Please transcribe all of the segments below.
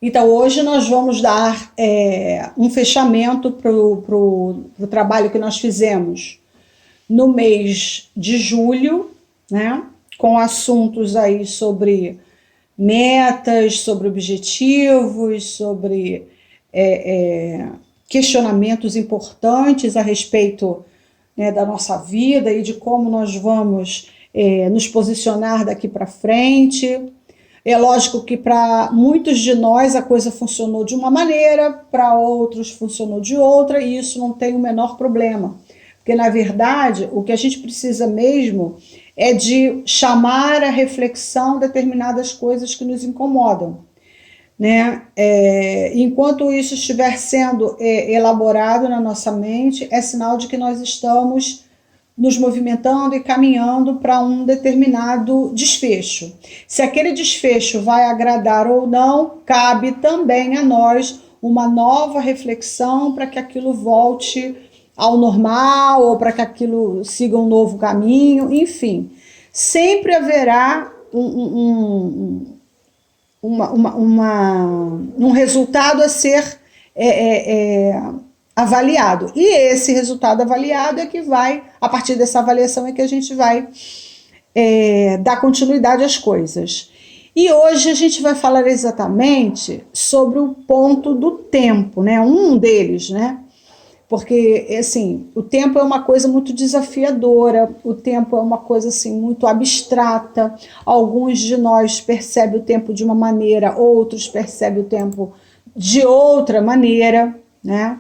Então, hoje nós vamos dar um fechamento para o trabalho que nós fizemos no mês de julho, né? Com assuntos aí sobre metas, sobre objetivos, sobre questionamentos importantes a respeito, né, da nossa vida e de como nós vamos nos posicionar daqui para frente. É lógico que para muitos de nós a coisa funcionou de uma maneira, para outros funcionou de outra, e isso não tem o menor problema. Porque, na verdade, o que a gente precisa mesmo é de chamar a reflexão determinadas coisas que nos incomodam, né? Enquanto isso estiver sendo elaborado na nossa mente, é sinal de que nós estamos nos movimentando e caminhando para um determinado desfecho. Se aquele desfecho vai agradar ou não, cabe também a nós uma nova reflexão para que aquilo volte ao normal ou para que aquilo siga um novo caminho, enfim. Sempre haverá um resultado a ser avaliado. E esse resultado avaliado é que vai, a partir dessa avaliação é que a gente vai dar continuidade às coisas. E hoje a gente vai falar exatamente sobre o ponto do tempo, né? Um deles, né? Porque, assim, o tempo é uma coisa muito desafiadora, o tempo é uma coisa, assim, muito abstrata. Alguns de nós percebem o tempo de uma maneira, outros percebem o tempo de outra maneira, né?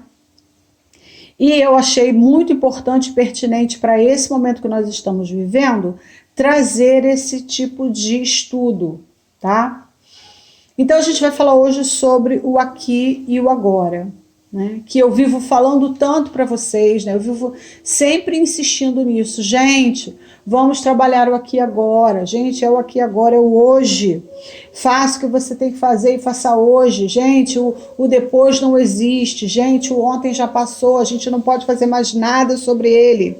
E eu achei muito importante e pertinente para esse momento que nós estamos vivendo, trazer esse tipo de estudo, tá? Então a gente vai falar hoje sobre o aqui e o agora, né? Que eu vivo falando tanto para vocês, né? Eu vivo sempre insistindo nisso. Gente, vamos trabalhar o aqui e agora. Gente, é o aqui e agora, é o hoje. Faça o que você tem que fazer e faça hoje. Gente, o depois não existe. Gente, o ontem já passou, a gente não pode fazer mais nada sobre ele.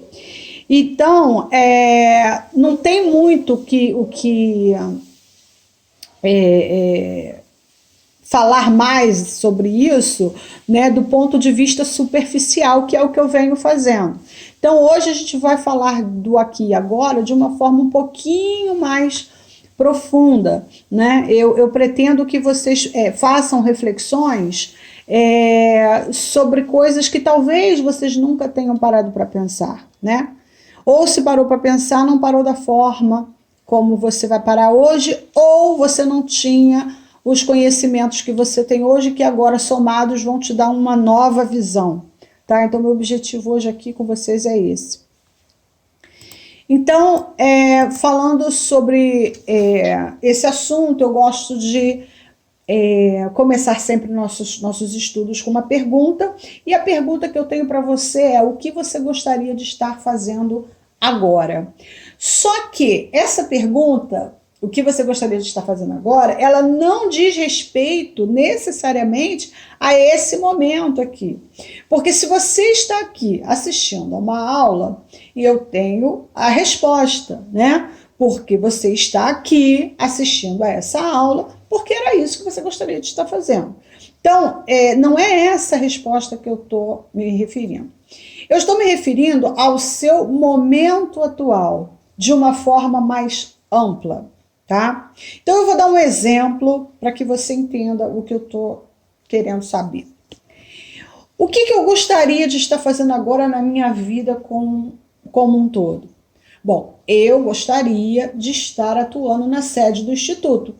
Então, não tem muito o que falar mais sobre isso, né, do ponto de vista superficial, que é o que eu venho fazendo. Então, hoje a gente vai falar do aqui e agora de uma forma um pouquinho mais profunda, né? Eu pretendo que vocês façam reflexões sobre coisas que talvez vocês nunca tenham parado para pensar, né? Ou se parou para pensar, não parou da forma como você vai parar hoje, ou você não tinha os conhecimentos que você tem hoje, que agora somados vão te dar uma nova visão, tá? Então, meu objetivo hoje aqui com vocês é esse. Então, falando sobre esse assunto, eu gosto de começar sempre nossos estudos com uma pergunta, e a pergunta que eu tenho para você é: o que você gostaria de estar fazendo agora? Só que essa pergunta, o que você gostaria de estar fazendo agora, ela não diz respeito necessariamente a esse momento aqui. Porque se você está aqui assistindo a uma aula, e eu tenho a resposta, né? Porque você está aqui assistindo a essa aula, porque era isso que você gostaria de estar fazendo. Então, não é essa a resposta que eu estou me referindo. Eu estou me referindo ao seu momento atual, de uma forma mais ampla, tá? Então eu vou dar um exemplo para que você entenda o que eu estou querendo saber. O que eu gostaria de estar fazendo agora na minha vida como um todo? Bom, eu gostaria de estar atuando na sede do Instituto.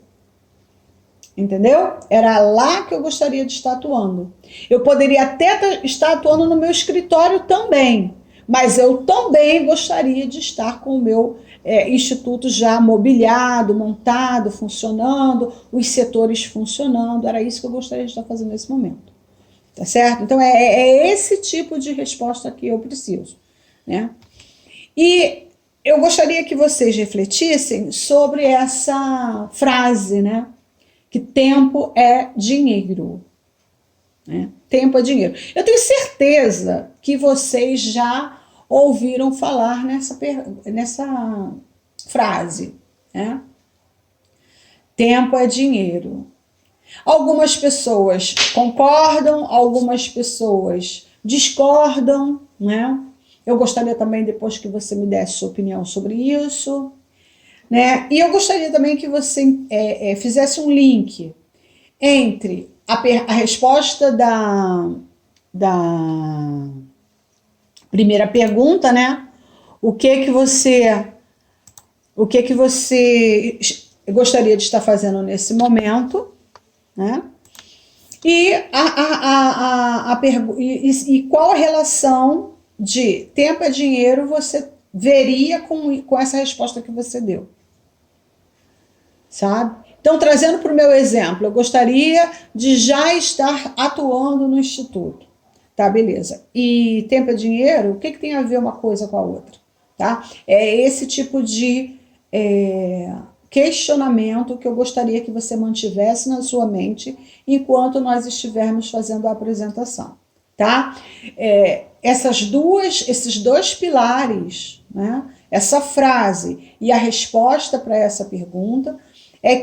Entendeu? Era lá que eu gostaria de estar atuando. Eu poderia até estar atuando no meu escritório também, mas eu também gostaria de estar com o meu instituto já mobiliado, montado, funcionando, os setores funcionando. Era isso que eu gostaria de estar fazendo nesse momento. Tá certo? Então é esse tipo de resposta que eu preciso, né? E eu gostaria que vocês refletissem sobre essa frase, né? Que tempo é dinheiro. Né? Tempo é dinheiro. Eu tenho certeza que vocês já ouviram falar nessa frase. Né? Tempo é dinheiro. Algumas pessoas concordam, algumas pessoas discordam, né? Eu gostaria também depois que você me desse sua opinião sobre isso, né? E eu gostaria também que você fizesse um link entre a resposta da primeira pergunta, né? O que que você gostaria de estar fazendo nesse momento, né? E qual a relação de tempo é dinheiro você veria com essa resposta que você deu, sabe? Então, trazendo para o meu exemplo, eu gostaria de já estar atuando no instituto. Tá, beleza. E tempo é dinheiro? O que tem a ver uma coisa com a outra? Tá? É esse tipo de questionamento que eu gostaria que você mantivesse na sua mente enquanto nós estivermos fazendo a apresentação. Tá? Esses dois pilares, né? Essa frase e a resposta para essa pergunta é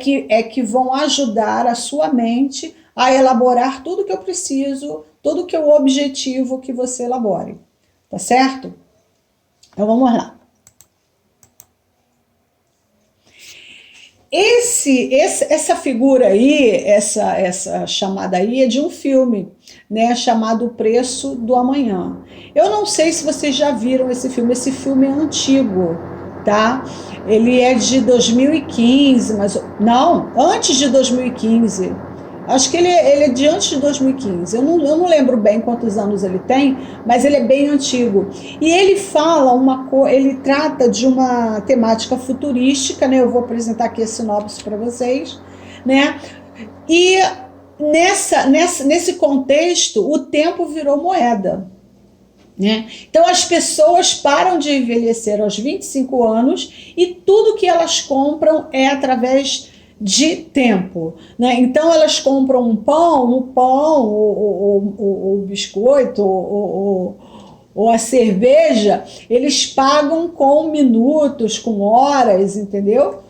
que vão ajudar a sua mente a elaborar tudo que eu preciso, tudo que é o objetivo que você elabore. Tá certo? Então vamos lá. Essa figura aí, essa chamada aí é de um filme, né, chamado O Preço do Amanhã. Eu não sei se vocês já viram esse filme é antigo, tá? Ele é de 2015, mas não, antes de 2015. Acho que ele é de antes de 2015. Eu não lembro bem quantos anos ele tem, mas ele é bem antigo. E ele fala ele trata de uma temática futurística, né? Eu vou apresentar aqui a sinopse para vocês, né? E nesse contexto, o tempo virou moeda. Né? Então as pessoas param de envelhecer aos 25 anos e tudo que elas compram é através de tempo, né? Então elas compram um pão, o biscoito, ou a cerveja, eles pagam com minutos, com horas, entendeu?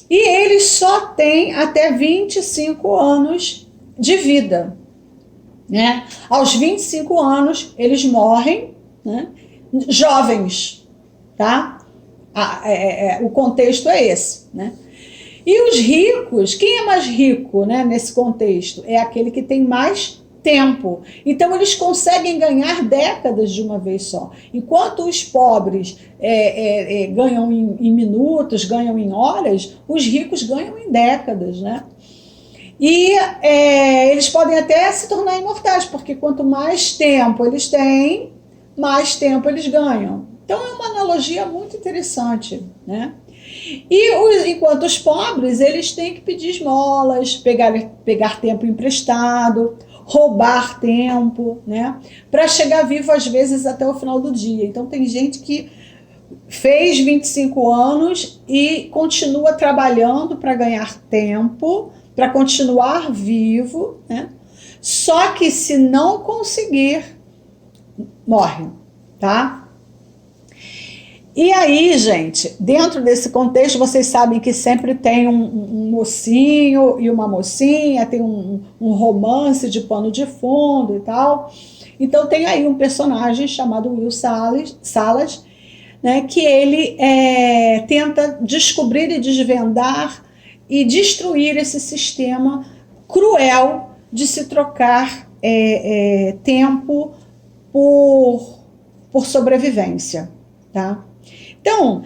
E eles só têm até 25 anos de vida, né? Aos 25 anos eles morrem, né? Jovens, tá? O contexto é esse, né? E os ricos, quem é mais rico, né, nesse contexto? É aquele que tem mais tempo. Então eles conseguem ganhar décadas de uma vez só. Enquanto os pobres ganham em minutos, ganham em horas, os ricos ganham em décadas, né? E eles podem até se tornar imortais, porque quanto mais tempo eles têm, mais tempo eles ganham. Então é uma analogia muito interessante, né? E enquanto os pobres, eles têm que pedir esmolas, pegar tempo emprestado, roubar tempo, né? Para chegar vivo, às vezes, até o final do dia. Então tem gente que fez 25 anos e continua trabalhando para ganhar tempo, para continuar vivo, né? Só que se não conseguir, morre, tá? E aí, gente, dentro desse contexto, vocês sabem que sempre tem um mocinho e uma mocinha, tem um romance de pano de fundo e tal. Então tem aí um personagem chamado Will Salas, né, que ele tenta descobrir e desvendar e destruir esse sistema cruel de se trocar tempo por sobrevivência, tá? Então,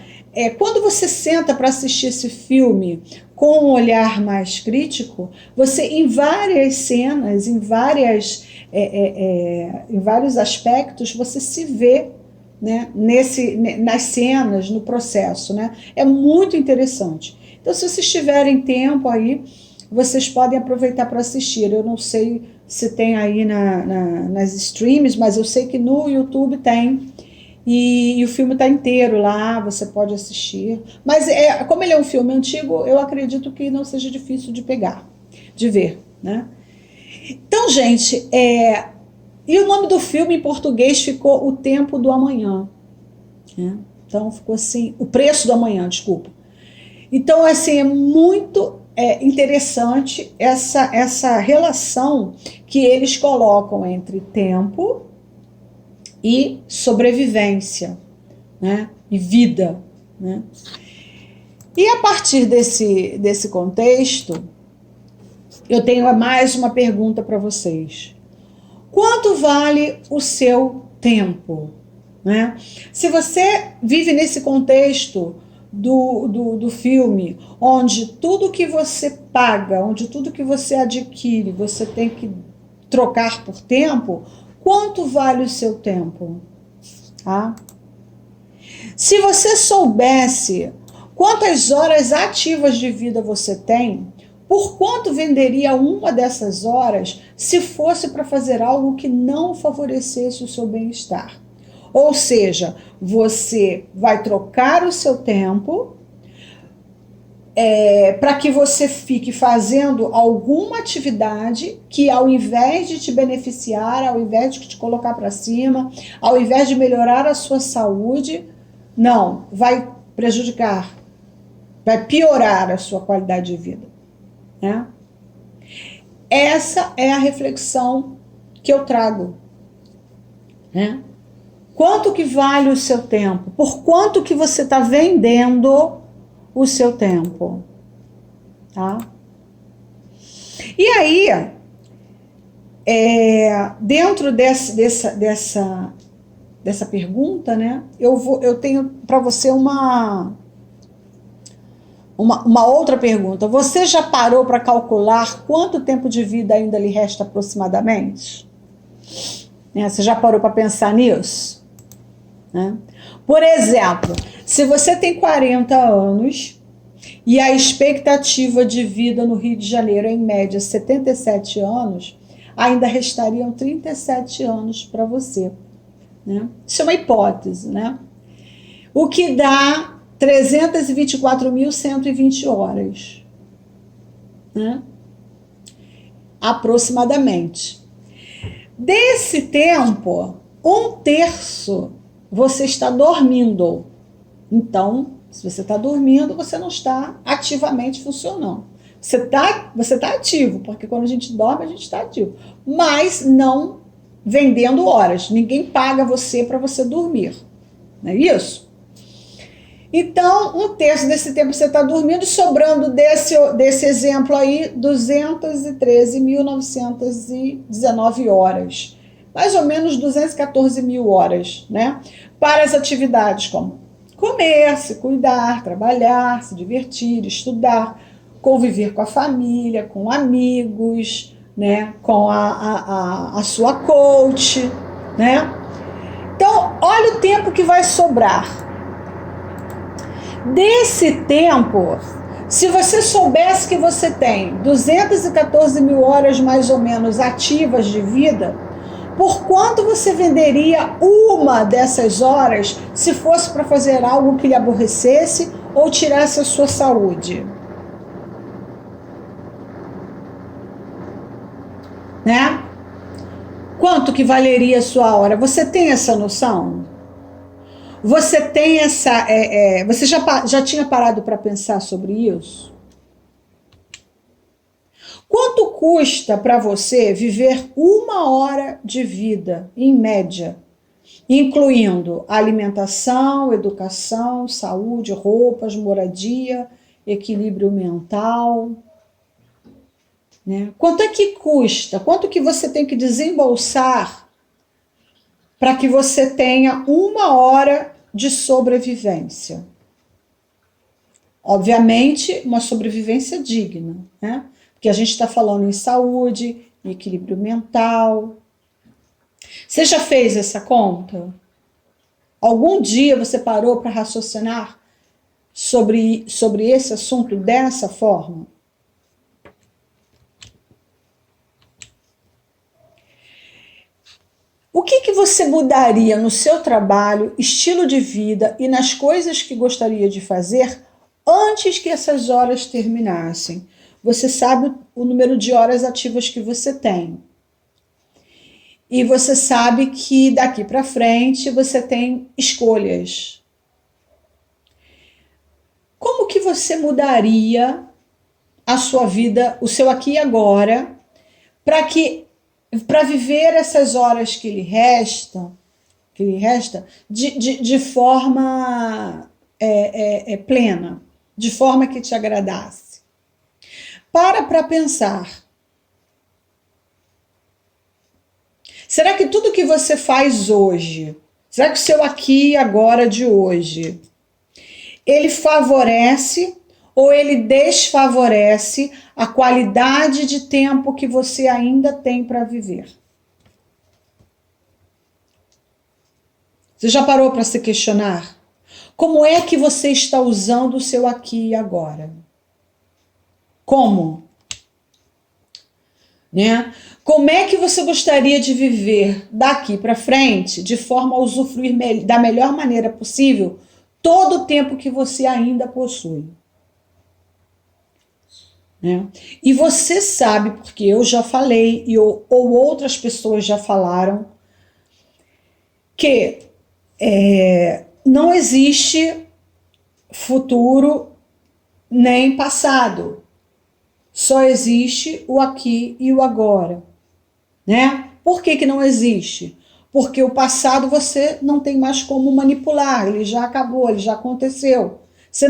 quando você senta para assistir esse filme com um olhar mais crítico, você, em várias cenas, em vários aspectos, você se vê, né, nas cenas, no processo, né? É muito interessante. Então, se vocês tiverem tempo aí, vocês podem aproveitar para assistir. Eu não sei se tem aí nas streams, mas eu sei que no YouTube tem. E o filme está inteiro lá, você pode assistir. Mas como ele é um filme antigo, eu acredito que não seja difícil de pegar, de ver, né? Então, gente, e o nome do filme em português ficou O Tempo do Amanhã, né? Então ficou assim, O Preço do Amanhã, desculpa. Então, assim, é muito interessante essa relação que eles colocam entre tempo e sobrevivência, né? E vida, né? E a partir desse contexto, eu tenho mais uma pergunta para vocês. Quanto vale o seu tempo? Né? Se você vive nesse contexto do filme, onde tudo que você paga, onde tudo que você adquire, você tem que trocar por tempo, quanto vale o seu tempo? Tá? Se você soubesse quantas horas ativas de vida você tem, por quanto venderia uma dessas horas se fosse para fazer algo que não favorecesse o seu bem-estar? Ou seja, você vai trocar o seu tempo para que você fique fazendo alguma atividade que, ao invés de te beneficiar, ao invés de te colocar para cima, ao invés de melhorar a sua saúde, não, vai prejudicar, vai piorar a sua qualidade de vida, né? Essa é a reflexão que eu trago, né? Quanto que vale o seu tempo? Por quanto que você está vendendo o seu tempo? Tá? E aí, dentro dessa pergunta, né, eu tenho para você uma outra pergunta. Você já parou para calcular quanto tempo de vida ainda lhe resta aproximadamente? Você já parou para pensar nisso? Né? Por exemplo, se você tem 40 anos e a expectativa de vida no Rio de Janeiro é em média 77 anos, ainda restariam 37 anos para você. Né? Isso é uma hipótese, né? O que dá 324.120 horas, né? Aproximadamente. Desse tempo, 1/3 você está dormindo. Então, se você está dormindo, você não está ativamente funcionando. Você tá ativo, porque quando a gente dorme, a gente está ativo. Mas não vendendo horas. Ninguém paga você para você dormir. Não é isso? Então, 1/3 desse tempo você está dormindo, sobrando desse exemplo aí, 213.919 horas. Mais ou menos 214.000 horas, né? Para as atividades como comer, se cuidar, trabalhar, se divertir, estudar, conviver com a família, com amigos, né? Com a sua coach, né? Então, olha o tempo que vai sobrar. Desse tempo, se você soubesse que você tem 214.000 horas mais ou menos ativas de vida, por quanto você venderia uma dessas horas se fosse para fazer algo que lhe aborrecesse ou tirasse a sua saúde? Né? Quanto que valeria a sua hora? Você tem essa noção? Você tem essa... você já tinha parado para pensar sobre isso? Quanto custa para você viver 1 hora de vida, em média, incluindo alimentação, educação, saúde, roupas, moradia, equilíbrio mental? Né? Quanto é que custa? Quanto que você tem que desembolsar para que você tenha 1 hora de sobrevivência? Obviamente, uma sobrevivência digna, né? Porque a gente está falando em saúde, em equilíbrio mental. Você já fez essa conta? Algum dia você parou para raciocinar sobre esse assunto dessa forma? O que você mudaria no seu trabalho, estilo de vida e nas coisas que gostaria de fazer antes que essas horas terminassem? Você sabe o número de horas ativas que você tem. E você sabe que daqui para frente você tem escolhas. Como que você mudaria a sua vida, o seu aqui e agora, para viver essas horas que lhe resta de forma plena, de forma que te agradasse. Para pensar. Será que tudo que você faz hoje, será que o seu aqui e agora de hoje, ele favorece ou ele desfavorece a qualidade de tempo que você ainda tem para viver? Você já parou para se questionar? Como é que você está usando o seu aqui e agora? Como? Né? Como é que você gostaria de viver daqui para frente, de forma a usufruir da melhor maneira possível todo o tempo que você ainda possui? Né? E você sabe, porque eu já falei ou outras pessoas já falaram, que não existe futuro nem passado, só existe o aqui e o agora, né? Por que não existe? Porque o passado você não tem mais como manipular, ele já acabou, ele já aconteceu. Você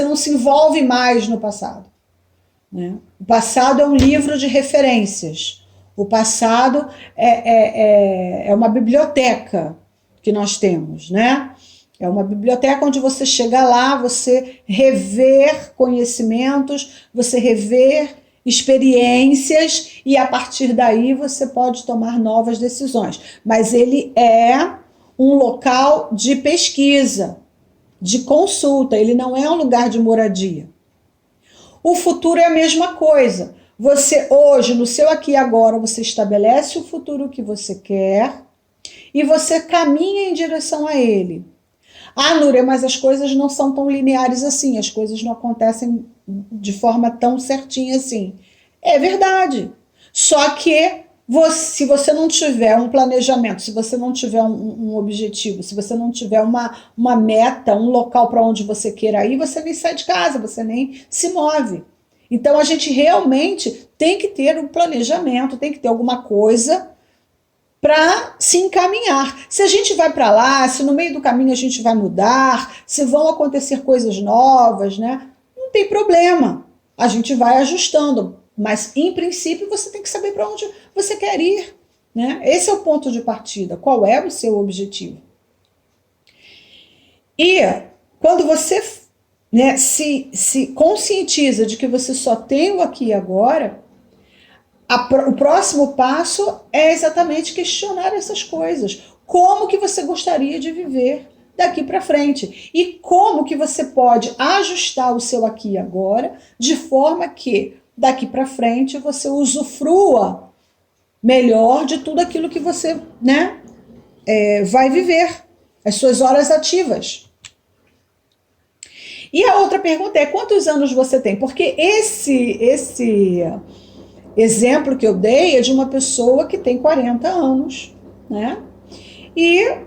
não se envolve mais no passado, né? O passado é um livro de referências, o passado é uma biblioteca que nós temos, né? É uma biblioteca onde você chega lá, você rever conhecimentos, você rever experiências e a partir daí você pode tomar novas decisões. Mas ele é um local de pesquisa, de consulta, ele não é um lugar de moradia. O futuro é a mesma coisa. Você hoje, no seu aqui e agora, você estabelece o futuro que você quer e você caminha em direção a ele. Ah, Núria, mas as coisas não são tão lineares assim, as coisas não acontecem de forma tão certinha assim. É verdade. Só que se você não tiver um planejamento, se você não tiver um objetivo, se você não tiver uma meta, um local para onde você queira ir, você nem sai de casa, você nem se move. Então a gente realmente tem que ter um planejamento, tem que ter alguma coisa para se encaminhar. Se a gente vai para lá, se no meio do caminho a gente vai mudar, se vão acontecer coisas novas, né? Não tem problema. A gente vai ajustando, mas em princípio você tem que saber para onde você quer ir, né? Esse é o ponto de partida. Qual é o seu objetivo? E quando você, né, se conscientiza de que você só tem o aqui e agora, o próximo passo é exatamente questionar essas coisas. Como que você gostaria de viver daqui para frente? E como que você pode ajustar o seu aqui e agora de forma que daqui para frente você usufrua melhor de tudo aquilo que você, né, vai viver, as suas horas ativas. E a outra pergunta é: quantos anos você tem? Porque esse exemplo que eu dei é de uma pessoa que tem 40 anos, né? E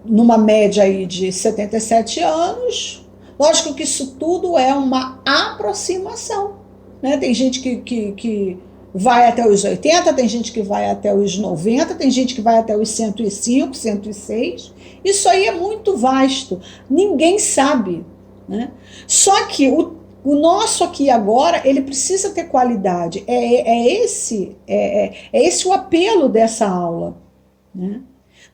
numa média aí de 77 anos, lógico que isso tudo é uma aproximação, né? Tem gente que vai até os 80, tem gente que vai até os 90, tem gente que vai até os 105, 106. Isso aí é muito vasto, ninguém sabe, né? Só que o nosso aqui agora, ele precisa ter qualidade. É esse o apelo dessa aula, né?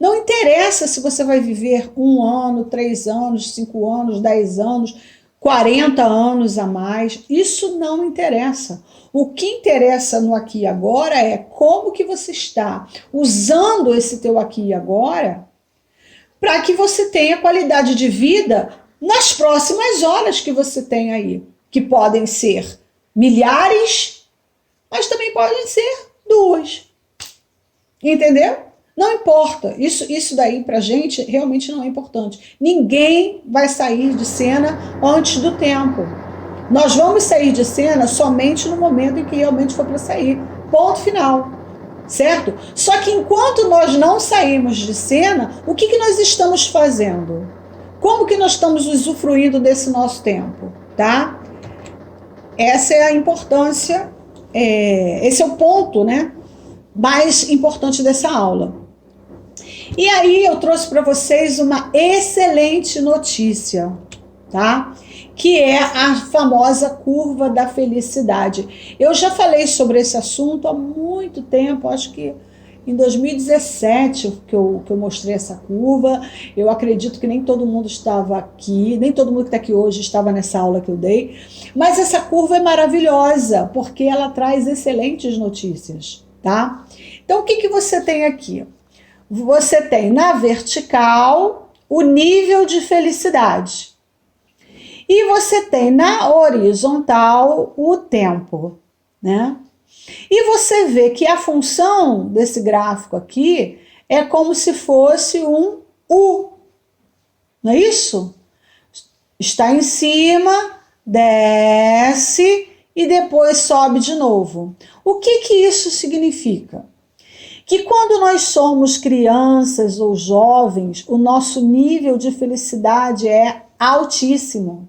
Não interessa se você vai viver 1 ano, 3 anos, 5 anos, 10 anos, 40 anos a mais. Isso não interessa. O que interessa no aqui e agora é como que você está usando esse teu aqui e agora para que você tenha qualidade de vida nas próximas horas que você tem aí, que podem ser milhares, mas também podem ser 2. Entendeu? Não importa. Isso daí pra gente realmente não é importante. Ninguém vai sair de cena antes do tempo. Nós vamos sair de cena somente no momento em que realmente for para sair. Ponto final. Certo? Só que enquanto nós não saímos de cena, o que nós estamos fazendo? Como que nós estamos usufruindo desse nosso tempo? Tá? essa é a importância, esse é o ponto, né, mais importante dessa aula. E aí eu trouxe para vocês uma excelente notícia, tá? Que é a famosa curva da felicidade. Eu já falei sobre esse assunto há muito tempo, acho que em 2017 que eu mostrei essa curva. Eu acredito que nem todo mundo estava aqui, nem todo mundo que está aqui hoje estava nessa aula que eu dei, mas essa curva é maravilhosa, porque ela traz excelentes notícias, tá? Então o que você tem aqui? Você tem na vertical o nível de felicidade. E você tem na horizontal o tempo, né? E você vê que a função desse gráfico aqui é como se fosse um U, não é isso? Está em cima, desce e depois sobe de novo. O que isso significa? Que quando nós somos crianças ou jovens, o nosso nível de felicidade é altíssimo.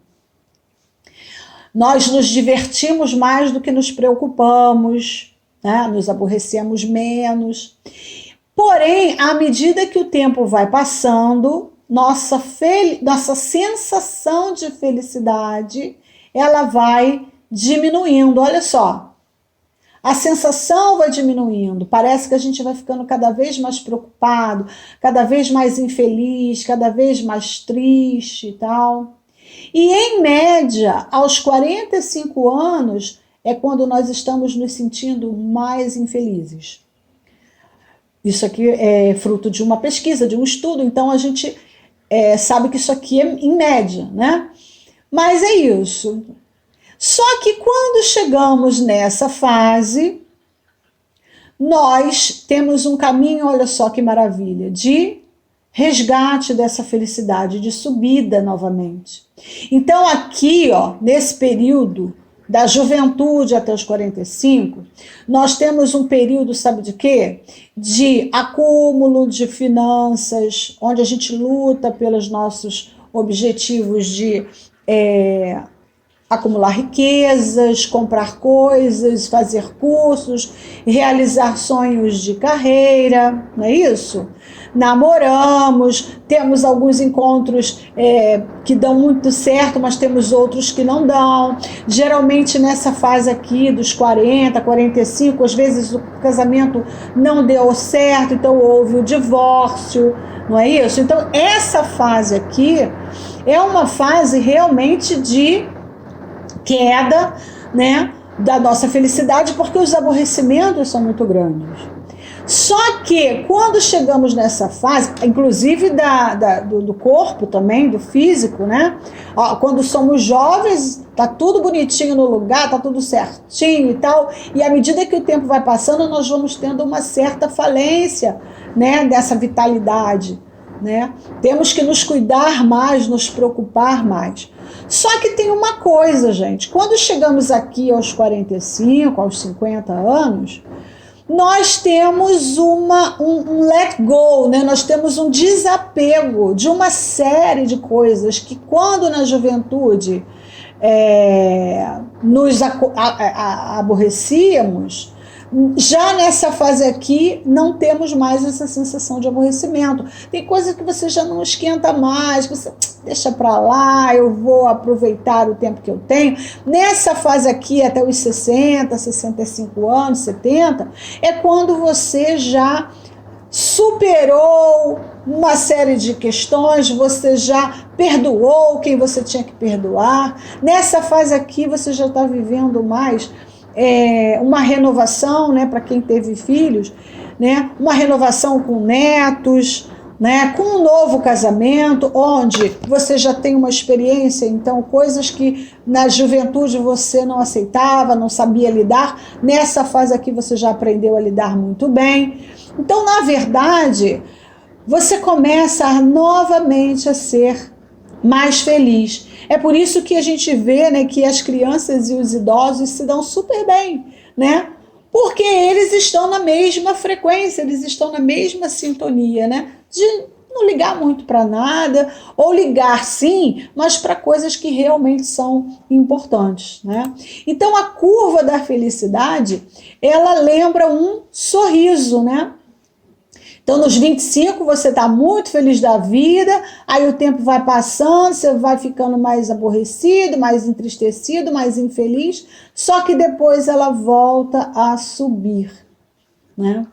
Nós nos divertimos mais do que nos preocupamos, né? Nos aborrecemos menos. Porém, à medida que o tempo vai passando, nossa sensação de felicidade, ela vai diminuindo. Olha só, a sensação vai diminuindo. Parece que a gente vai ficando cada vez mais preocupado, cada vez mais infeliz, cada vez mais triste e tal. E, em média, aos 45 anos é quando nós estamos nos sentindo mais infelizes. Isso aqui é fruto de uma pesquisa, de um estudo, então a gente sabe que isso aqui é em média, né? Mas é isso. Só que quando chegamos nessa fase, nós temos um caminho, olha só que maravilha, de resgate dessa felicidade, de subida novamente. Então aqui, ó, nesse período da juventude até os 45, nós temos um período, sabe de quê? De acúmulo de finanças, onde a gente luta pelos nossos objetivos de acumular riquezas, comprar coisas, fazer cursos, realizar sonhos de carreira, não é isso? Namoramos, temos alguns encontros que dão muito certo, mas temos outros que não dão. Geralmente nessa fase aqui dos 40, 45, às vezes o casamento não deu certo, então houve o divórcio, não é isso? Então essa fase aqui é uma fase realmente de queda, né, da nossa felicidade, porque os aborrecimentos são muito grandes. Só que quando chegamos nessa fase, inclusive do corpo também, do físico, né? Quando somos jovens, tá tudo bonitinho no lugar, tá tudo certinho e tal. E à medida que o tempo vai passando, nós vamos tendo uma certa falência, né, dessa vitalidade, né? Temos que nos cuidar mais, nos preocupar mais. Só que tem uma coisa, gente. Quando chegamos aqui aos 45, aos 50 anos, nós temos um let go, né? Nós temos um desapego de uma série de coisas que quando na juventude nos aborrecíamos, já nessa fase aqui não temos mais essa sensação de aborrecimento. Tem coisa que você já não esquenta mais, você deixa pra lá, eu vou aproveitar o tempo que eu tenho. Nessa fase aqui, até os 60, 65 anos, 70, é quando você já superou uma série de questões, você já perdoou quem você tinha que perdoar. Nessa fase aqui, você já está vivendo mais uma renovação, né, para quem teve filhos, né, uma renovação com netos, né, com um novo casamento, onde você já tem uma experiência, então coisas que na juventude você não aceitava, não sabia lidar, nessa fase aqui você já aprendeu a lidar muito bem. Então, na verdade, você começa novamente a ser mais feliz. É por isso que a gente vê, né, que as crianças e os idosos se dão super bem, né? Porque eles estão na mesma frequência, eles estão na mesma sintonia, né? não ligar muito para nada, ou ligar sim, mas para coisas que realmente são importantes, né? Então a curva da felicidade, ela lembra um sorriso, né? Então, nos 25, você está muito feliz da vida, aí o tempo vai passando, você vai ficando mais aborrecido, mais entristecido, mais infeliz, só que depois ela volta a subir, né?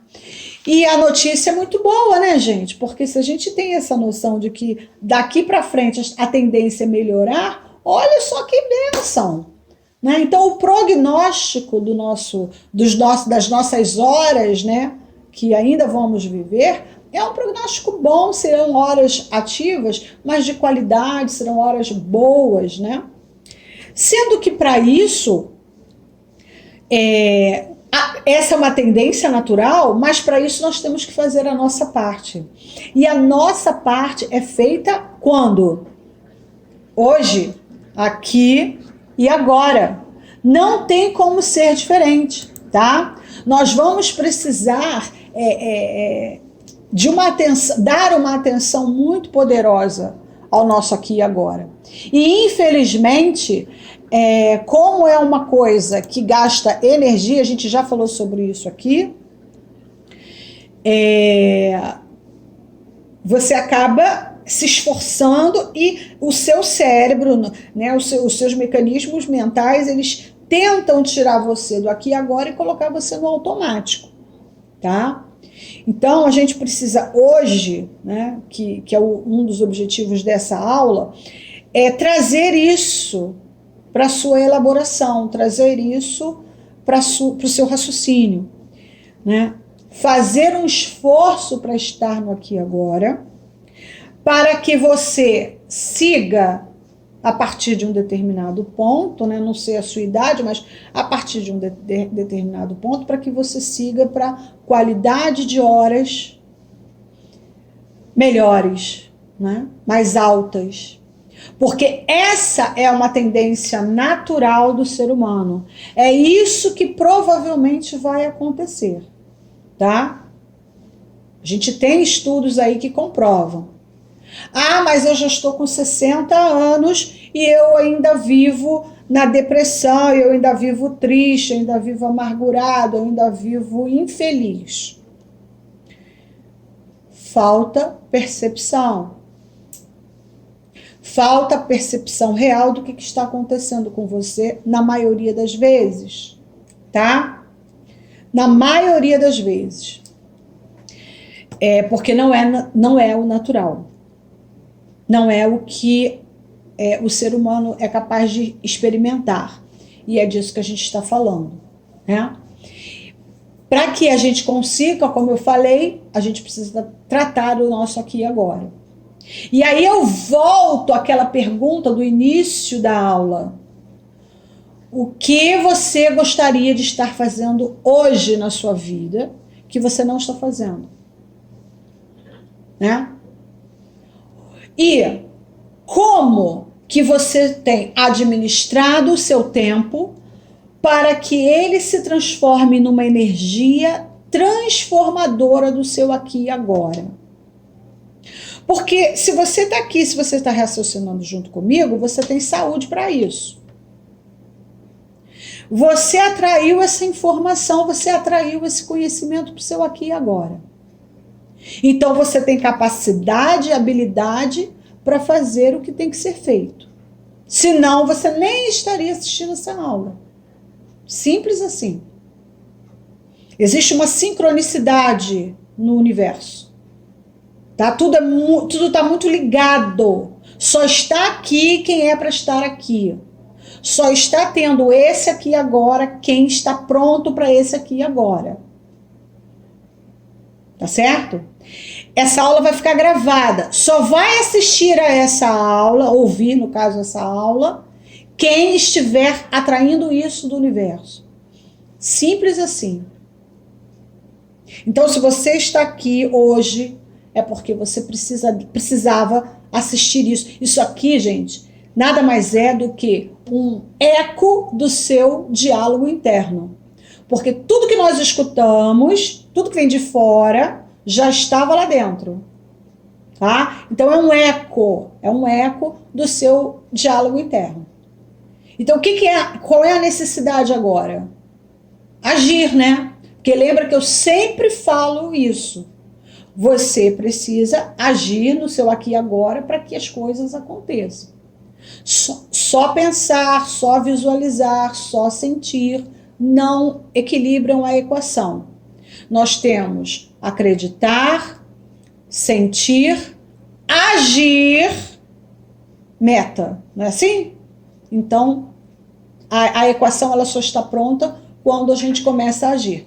E a notícia é muito boa, né, gente? Porque se a gente tem essa noção de que daqui para frente a tendência é melhorar, olha só que bênção, né? Então, o prognóstico das nossas horas, né, que ainda vamos viver, é um prognóstico bom, serão horas ativas, mas de qualidade, serão horas boas, né? Sendo que para isso, essa é uma tendência natural, mas para isso nós temos que fazer a nossa parte. E a nossa parte é feita quando? Hoje, aqui e agora. Não tem como ser diferente, tá? Nós vamos precisar de uma atenção, dar uma atenção muito poderosa ao nosso aqui e agora. E infelizmente, como é uma coisa que gasta energia, a gente já falou sobre isso aqui, você acaba se esforçando e o seu cérebro, né, os seus mecanismos mentais, eles tentam tirar você do aqui e agora e colocar você no automático, tá? Então, a gente precisa hoje, né, que é um dos objetivos dessa aula, é trazer isso para a sua elaboração, trazer isso para o seu raciocínio, né? Fazer um esforço para estar no aqui e agora, para que você siga a partir de um determinado ponto, né? Não sei a sua idade, mas a partir de um determinado ponto, para que você siga para qualidade de horas melhores, né? Mais altas. Porque essa é uma tendência natural do ser humano. É isso que provavelmente vai acontecer, tá? A gente tem estudos aí que comprovam. Ah, mas eu já estou com 60 anos e eu ainda vivo na depressão, eu ainda vivo triste, eu ainda vivo amargurado, eu ainda vivo infeliz. Falta percepção. Falta percepção real do que está acontecendo com você na maioria das vezes, tá? Na maioria das vezes. Porque não é o natural. Não é o que o ser humano é capaz de experimentar. E é disso que a gente está falando, né? Para que a gente consiga, como eu falei, a gente precisa tratar o nosso aqui e agora. E aí eu volto àquela pergunta do início da aula. O que você gostaria de estar fazendo hoje na sua vida que você não está fazendo? Né? E como que você tem administrado o seu tempo para que ele se transforme numa energia transformadora do seu aqui e agora? Porque se você está aqui, se você está raciocinando junto comigo, você tem saúde para isso. Você atraiu essa informação, você atraiu esse conhecimento para o seu aqui e agora. Então você tem capacidade e habilidade para fazer o que tem que ser feito. Senão você nem estaria assistindo essa aula. Simples assim. Existe uma sincronicidade no universo. Tá? Tudo está muito ligado. Só está aqui quem é para estar aqui. Só está tendo esse aqui agora quem está pronto para esse aqui agora. Tá certo? Essa aula vai ficar gravada. Só vai assistir a essa aula, ouvir, no caso, essa aula, quem estiver atraindo isso do universo. Simples assim. Então, se você está aqui hoje, é porque você precisava assistir isso. Isso aqui, gente, nada mais é do que um eco do seu diálogo interno. Porque tudo que nós escutamos, tudo que vem de fora, já estava lá dentro. tá? Então é um eco do seu diálogo interno. Então qual é a necessidade agora? Agir, né? Porque lembra que eu sempre falo isso. Você precisa agir no seu aqui e agora para que as coisas aconteçam. Só pensar, só visualizar, só sentir não equilibram a equação. Nós temos acreditar, sentir, agir, meta, não é assim? Então, a equação ela só está pronta quando a gente começa a agir.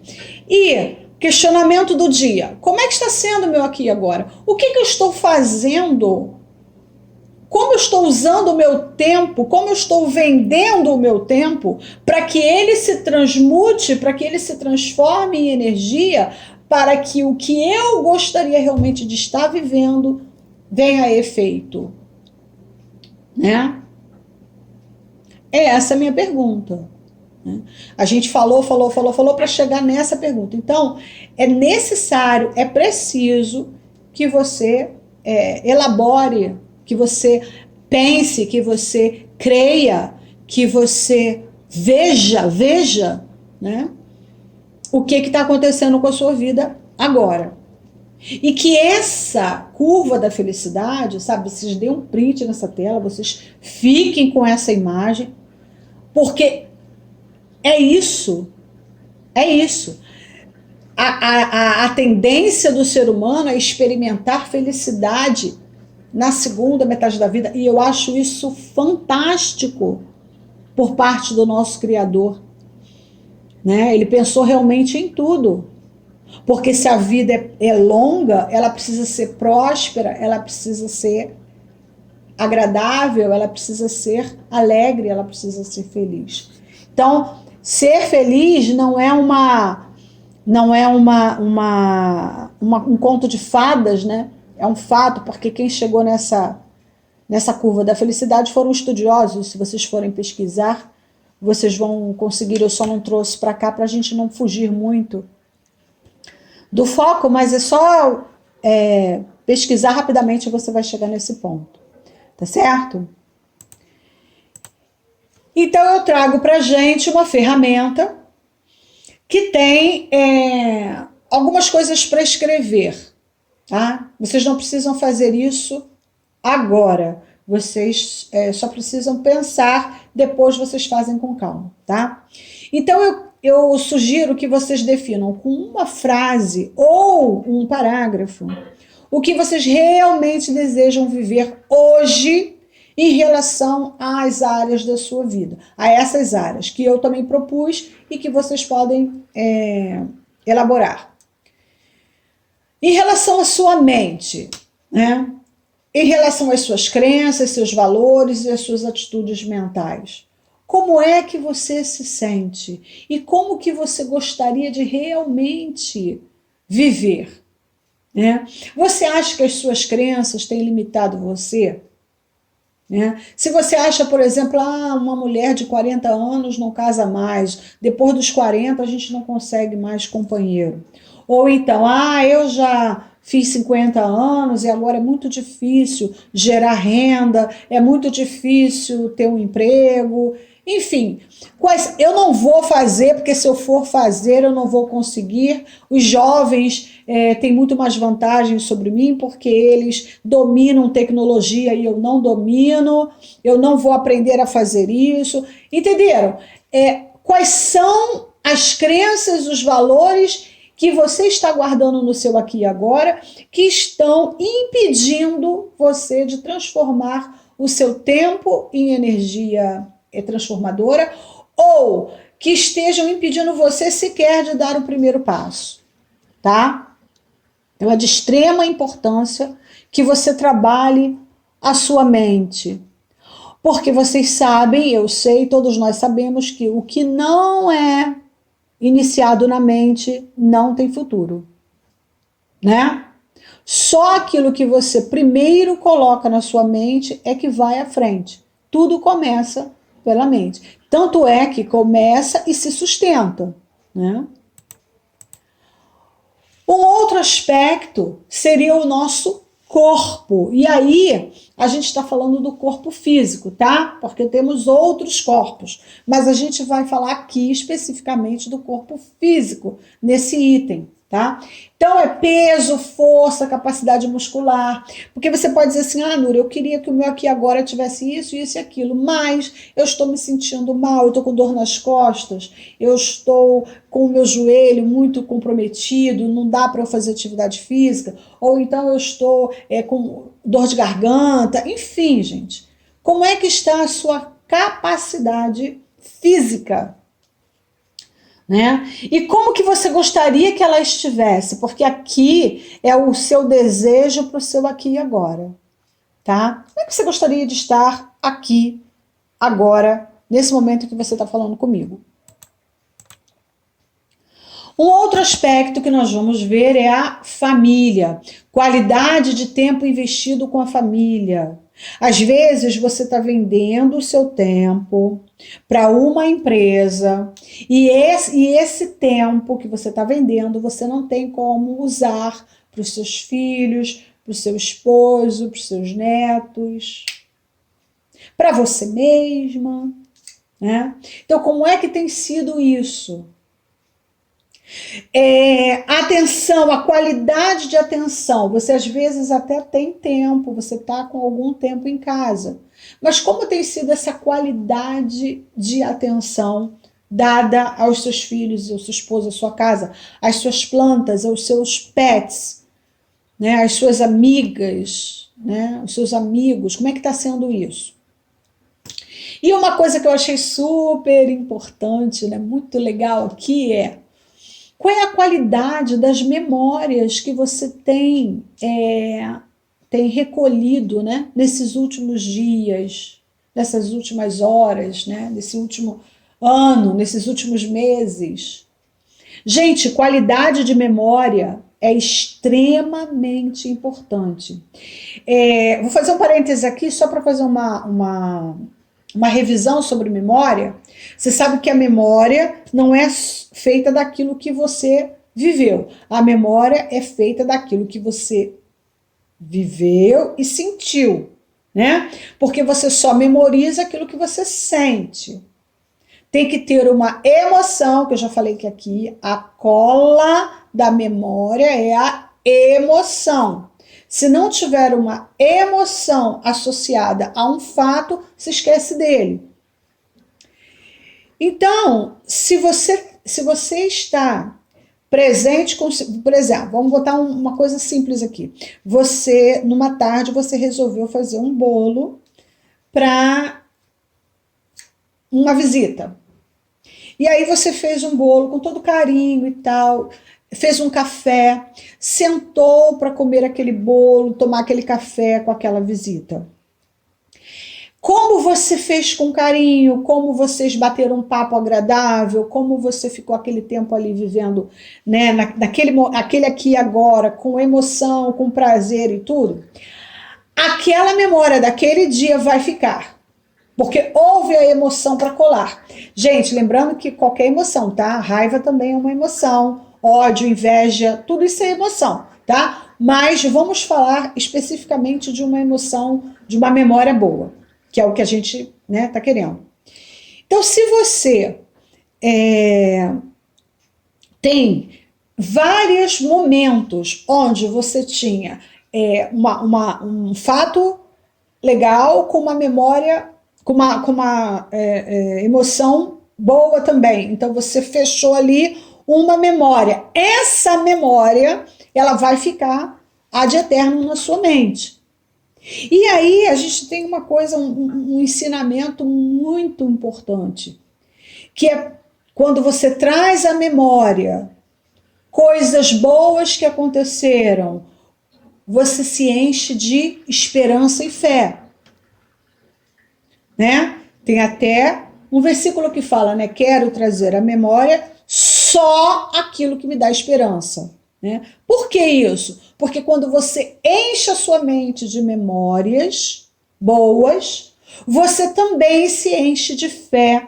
E questionamento do dia. Como é que está sendo o meu aqui e agora? O que eu estou fazendo? Como eu estou usando o meu tempo? Como eu estou vendendo o meu tempo para que ele se transmute, para que ele se transforme em energia, para que o que eu gostaria realmente de estar vivendo venha a efeito? Né? Essa é a minha pergunta. A gente falou para chegar nessa pergunta. Então, é necessário, é preciso que você elabore, que você pense, que você creia, que você veja, né, o que está acontecendo com a sua vida agora. E que essa curva da felicidade, sabe, vocês deem um print nessa tela, vocês fiquem com essa imagem, porque é isso. A tendência do ser humano é experimentar felicidade na segunda metade da vida, e eu acho isso fantástico por parte do nosso Criador. Né? Ele pensou realmente em tudo. Porque se a vida é longa, ela precisa ser próspera, ela precisa ser agradável, ela precisa ser alegre, ela precisa ser feliz. Então, ser feliz não é um conto de fadas, né? É um fato, porque quem chegou nessa curva da felicidade foram estudiosos. Se vocês forem pesquisar, vocês vão conseguir. Eu só não trouxe para cá para a gente não fugir muito do foco, mas é só pesquisar rapidamente e você vai chegar nesse ponto. Tá certo? Então eu trago pra gente uma ferramenta que tem algumas coisas para escrever, tá? Vocês não precisam fazer isso agora, vocês só precisam pensar, depois vocês fazem com calma, tá? Então eu sugiro que vocês definam com uma frase ou um parágrafo o que vocês realmente desejam viver hoje em relação às áreas da sua vida, a essas áreas que eu também propus e que vocês podem elaborar. Em relação à sua mente, né? Em relação às suas crenças, seus valores e as suas atitudes mentais, como é que você se sente? E como que você gostaria de realmente viver? Né? Você acha que as suas crenças têm limitado você? Né? Se você acha, por exemplo, uma mulher de 40 anos não casa mais, depois dos 40 a gente não consegue mais companheiro. Ou então, eu já fiz 50 anos e agora é muito difícil gerar renda, é muito difícil ter um emprego. Enfim, eu não vou fazer, porque se eu for fazer eu não vou conseguir. Os jovens têm muito mais vantagens sobre mim, porque eles dominam tecnologia e eu não domino, eu não vou aprender a fazer isso. Entenderam? Quais são as crenças, os valores que você está guardando no seu aqui e agora, que estão impedindo você de transformar o seu tempo em energia transformadora, ou que estejam impedindo você sequer de dar o primeiro passo, tá? Então é de extrema importância que você trabalhe a sua mente, porque vocês sabem, eu sei, todos nós sabemos que o que não é iniciado na mente não tem futuro, né? Só aquilo que você primeiro coloca na sua mente é que vai à frente. Tudo começa pela mente. Tanto é que começa e se sustenta, né? Um outro aspecto seria o nosso corpo. E aí, a gente está falando do corpo físico, tá? Porque temos outros corpos. Mas a gente vai falar aqui especificamente do corpo físico, nesse item, tá? Então, é peso, força, capacidade muscular. Porque você pode dizer assim, Núria, eu queria que o meu aqui agora tivesse isso, isso e aquilo, mas eu estou me sentindo mal, eu estou com dor nas costas, eu estou com o meu joelho muito comprometido, não dá para eu fazer atividade física, ou então eu estou com dor de garganta, enfim, gente. Como é que está a sua capacidade física? Né? E como que você gostaria que ela estivesse? Porque aqui é o seu desejo para o seu aqui e agora, tá? Como é que você gostaria de estar aqui, agora, nesse momento que você está falando comigo? Um outro aspecto que nós vamos ver é a família, qualidade de tempo investido com a família. Às vezes você está vendendo o seu tempo para uma empresa e esse tempo que você está vendendo você não tem como usar para os seus filhos, para o seu esposo, para os seus netos, para você mesma, né? Então, como é que tem sido isso? Atenção, a qualidade de atenção. Você às vezes até tem tempo, você está com algum tempo em casa. Mas como tem sido essa qualidade de atenção dada aos seus filhos, à sua esposa, à sua casa, às suas plantas, aos seus pets, né, às suas amigas, né, aos seus amigos? Como é que está sendo isso? E uma coisa que eu achei super importante, né, muito legal aqui qual é a qualidade das memórias que você tem recolhido, né, nesses últimos dias, nessas últimas horas, né, nesse último ano, nesses últimos meses? Gente, qualidade de memória é extremamente importante. Vou fazer um parêntese aqui só para fazer uma revisão sobre memória. Você sabe que a memória não é feita daquilo que você viveu. A memória é feita daquilo que você viveu e sentiu, né? Porque você só memoriza aquilo que você sente. Tem que ter uma emoção, que eu já falei que aqui a cola da memória é a emoção. Se não tiver uma emoção associada a um fato, se esquece dele. Então, se você está presente com, por exemplo, vamos botar uma coisa simples aqui. Você, numa tarde, você resolveu fazer um bolo para uma visita. E aí você fez um bolo com todo carinho e tal, fez um café, sentou para comer aquele bolo, tomar aquele café com aquela visita. Como você fez com carinho, como vocês bateram um papo agradável, como você ficou aquele tempo ali vivendo, né, aquele aqui e agora, com emoção, com prazer e tudo, aquela memória daquele dia vai ficar. Porque houve a emoção para colar. Gente, lembrando que qualquer emoção, tá? Raiva também é uma emoção, ódio, inveja, tudo isso é emoção, tá? Mas vamos falar especificamente de uma emoção, de uma memória boa, que é o que a gente, né, tá querendo. Então, se você tem vários momentos onde você tinha um fato legal com uma memória, com uma emoção boa também. Então você fechou ali uma memória. Essa memória, ela vai ficar ad eterno na sua mente. E aí a gente tem uma coisa, um ensinamento muito importante, que é quando você traz à memória coisas boas que aconteceram, você se enche de esperança e fé. Né? Tem até um versículo que fala, né? Quero trazer à memória só aquilo que me dá esperança. Né? Por que isso? Porque quando você enche a sua mente de memórias boas, você também se enche de fé.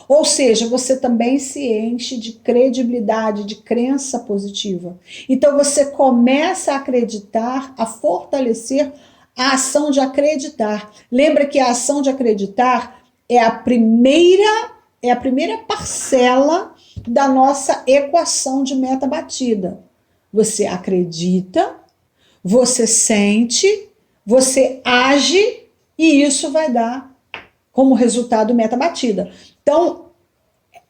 Ou seja, você também se enche de credibilidade, de crença positiva. Então você começa a acreditar, a fortalecer a ação de acreditar. Lembra que a ação de acreditar é a primeira parcela da nossa equação de meta batida. Você acredita, você sente, você age e isso vai dar como resultado meta batida. Então,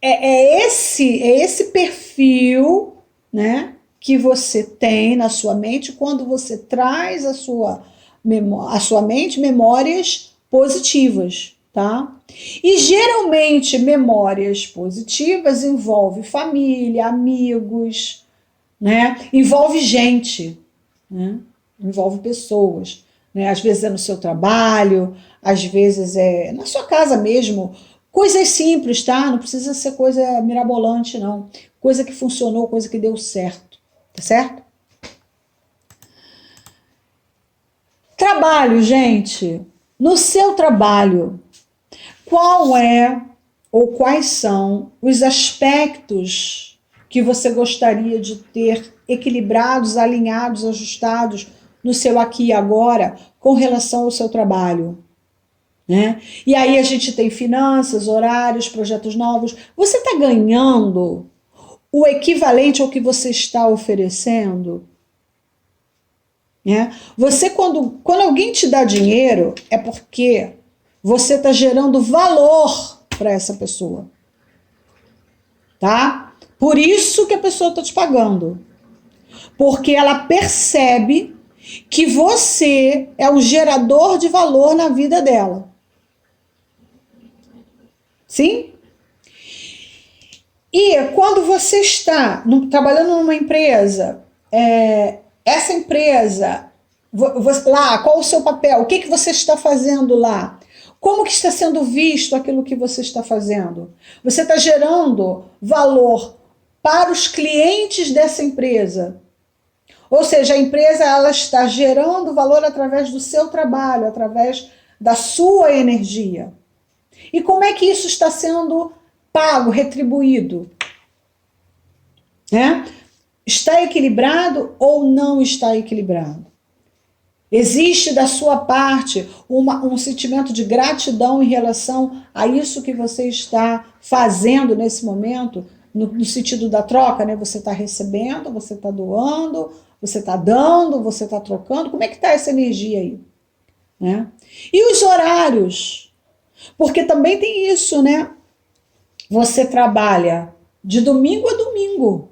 é esse perfil, né, que você tem na sua mente quando você traz a sua mente memórias positivas, tá? E geralmente memórias positivas envolve família, amigos, né? Envolve gente, né? Envolve pessoas, né? Às vezes é no seu trabalho, às vezes é na sua casa mesmo. Coisas simples, tá? Não precisa ser coisa mirabolante, não. Coisa que funcionou, coisa que deu certo, tá certo? Trabalho, gente. No seu trabalho, qual é ou quais são os aspectos que você gostaria de ter equilibrados, alinhados, ajustados no seu aqui e agora com relação ao seu trabalho? Né? E aí a gente tem finanças, horários, projetos novos. Você está ganhando o equivalente ao que você está oferecendo? Né? Você, quando alguém te dá dinheiro, é porque você está gerando valor para essa pessoa. Tá? Por isso que a pessoa está te pagando. Porque ela percebe que você é um gerador de valor na vida dela. Sim? E quando você está trabalhando numa empresa, essa empresa, lá, qual o seu papel? O que você está fazendo lá? Como que está sendo visto aquilo que você está fazendo? Você está gerando valor para os clientes dessa empresa. Ou seja, a empresa ela está gerando valor através do seu trabalho, através da sua energia. E como é que isso está sendo pago, retribuído? Né? Está equilibrado ou não está equilibrado? Existe da sua parte um sentimento de gratidão em relação a isso que você está fazendo nesse momento, no sentido da troca, né? Você está recebendo, você está doando, você está dando, você está trocando. Como é que está essa energia aí? Né? E os horários? Porque também tem isso, né? Você trabalha de domingo a domingo.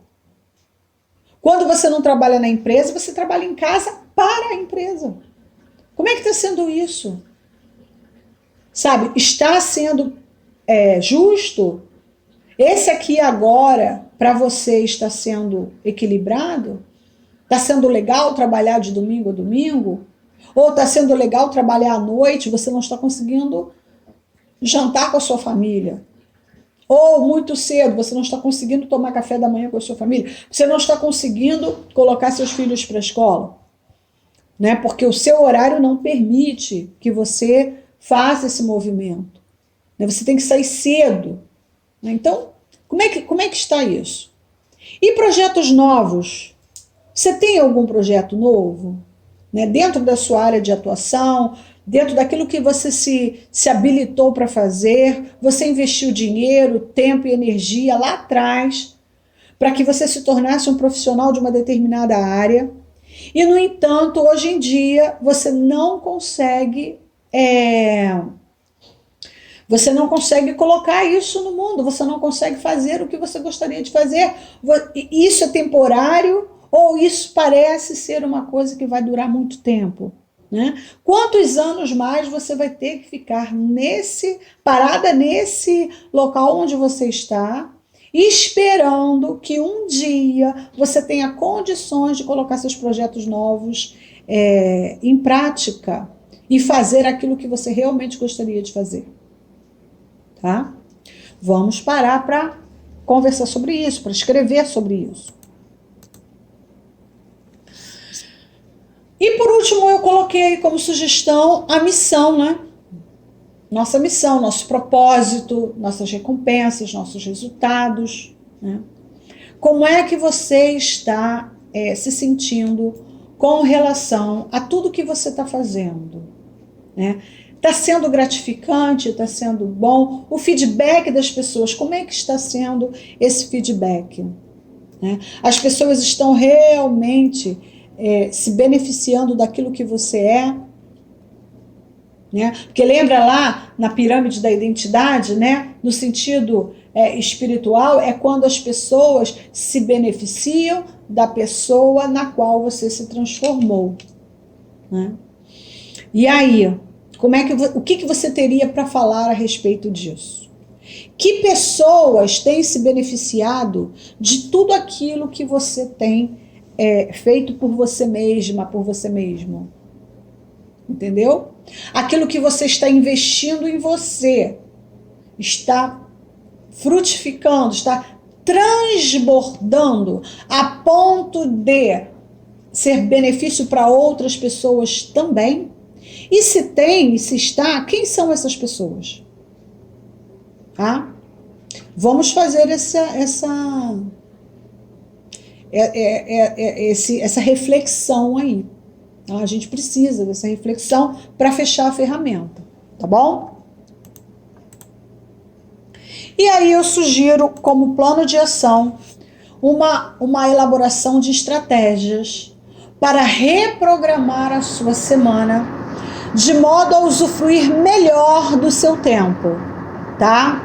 Quando você não trabalha na empresa, você trabalha em casa para a empresa. Como é que está sendo isso? Sabe, está sendo justo? Esse aqui agora, para você, está sendo equilibrado? Está sendo legal trabalhar de domingo a domingo? Ou está sendo legal trabalhar à noite, você não está conseguindo jantar com a sua família? Ou muito cedo, você não está conseguindo tomar café da manhã com a sua família? Você não está conseguindo colocar seus filhos para a escola? Né? Porque o seu horário não permite que você faça esse movimento. Né? Você tem que sair cedo. Né? Então, como é que está isso? E projetos novos? Você tem algum projeto novo? Né? Dentro da sua área de atuação, dentro daquilo que você se habilitou para fazer, você investiu dinheiro, tempo e energia lá atrás para que você se tornasse um profissional de uma determinada área. E, no entanto, hoje em dia, você não consegue colocar isso no mundo, você não consegue fazer o que você gostaria de fazer. Isso é temporário ou isso parece ser uma coisa que vai durar muito tempo? Né? Quantos anos mais você vai ter que ficar parada nesse local onde você está, esperando que um dia você tenha condições de colocar seus projetos novos em prática e fazer aquilo que você realmente gostaria de fazer? Tá? Vamos parar para conversar sobre isso, para escrever sobre isso. E por último, eu coloquei como sugestão a missão, né? nossa missão, nosso propósito, nossas recompensas, nossos resultados, né? Como é que você está se sentindo com relação a tudo que você está fazendo, né? Está sendo gratificante, está sendo bom? O feedback das pessoas, como é que está sendo esse feedback, né? As pessoas estão realmente se beneficiando daquilo que você é, né? Porque lembra lá na pirâmide da identidade, né? No sentido espiritual, é quando as pessoas se beneficiam da pessoa na qual você se transformou, né? E aí, o que você teria para falar a respeito disso? Que pessoas têm se beneficiado de tudo aquilo que você tem feito por você mesma, por você mesmo? Entendeu? Aquilo que você está investindo em você está frutificando, está transbordando a ponto de ser benefício para outras pessoas também? E se tem, e se está, quem são essas pessoas? Tá? Vamos fazer essa reflexão aí. Tá? A gente precisa dessa reflexão para fechar a ferramenta, tá bom? E aí eu sugiro, como plano de ação, uma elaboração de estratégias para reprogramar a sua semana de modo a usufruir melhor do seu tempo, tá?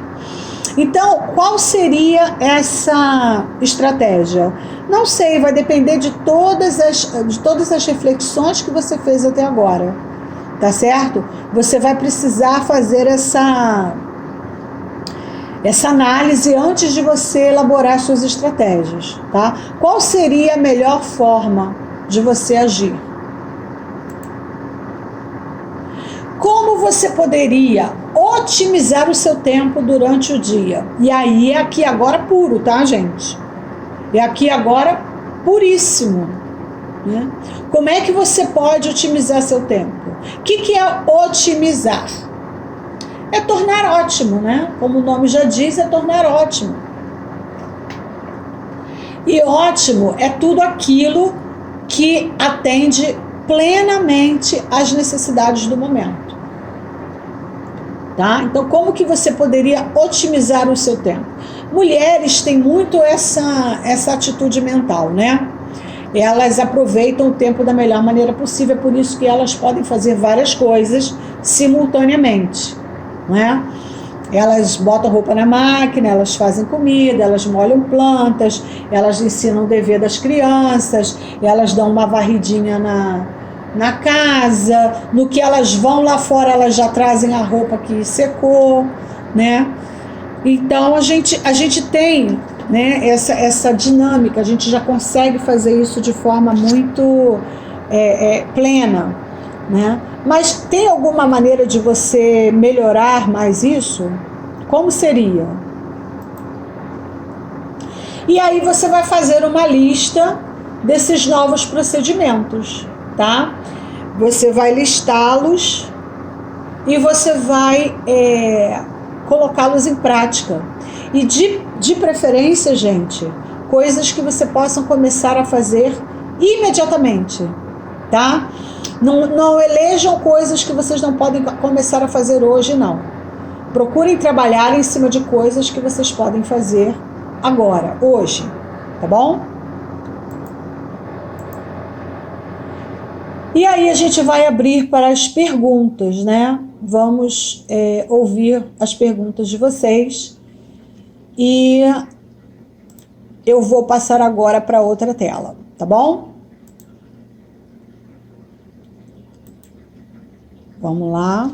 Então, qual seria essa estratégia? Não sei, vai depender de todas as reflexões que você fez até agora, tá certo? Você vai precisar fazer essa análise antes de você elaborar suas estratégias, tá? Qual seria a melhor forma de você agir? Como você poderia otimizar o seu tempo durante o dia? E aí é aqui agora puro, tá, gente? É aqui agora puríssimo, né? Como é que você pode otimizar seu tempo? O que é otimizar? É tornar ótimo, né? Como o nome já diz, é tornar ótimo. E ótimo é tudo aquilo que atende plenamente às necessidades do momento. Tá? Então, como que você poderia otimizar o seu tempo? Mulheres têm muito essa atitude mental, né? Elas aproveitam o tempo da melhor maneira possível, é por isso que elas podem fazer várias coisas simultaneamente, né? Elas botam roupa na máquina, elas fazem comida, elas molham plantas, elas ensinam o dever das crianças, elas dão uma varridinha na casa, no que elas vão lá fora, elas já trazem a roupa que secou, né? Então a gente tem, né, essa dinâmica, a gente já consegue fazer isso de forma muito plena, né? Mas tem alguma maneira de você melhorar mais isso? Como seria? E aí você vai fazer uma lista desses novos procedimentos, tá? Você vai listá-los e você vai colocá-los em prática. E de preferência, gente, coisas que você possa começar a fazer imediatamente, tá? Não elejam coisas que vocês não podem começar a fazer hoje, não. Procurem trabalhar em cima de coisas que vocês podem fazer agora, hoje, tá bom? E aí a gente vai abrir para as perguntas, né? Vamos ouvir as perguntas de vocês e eu vou passar agora para outra tela, tá bom? Vamos lá.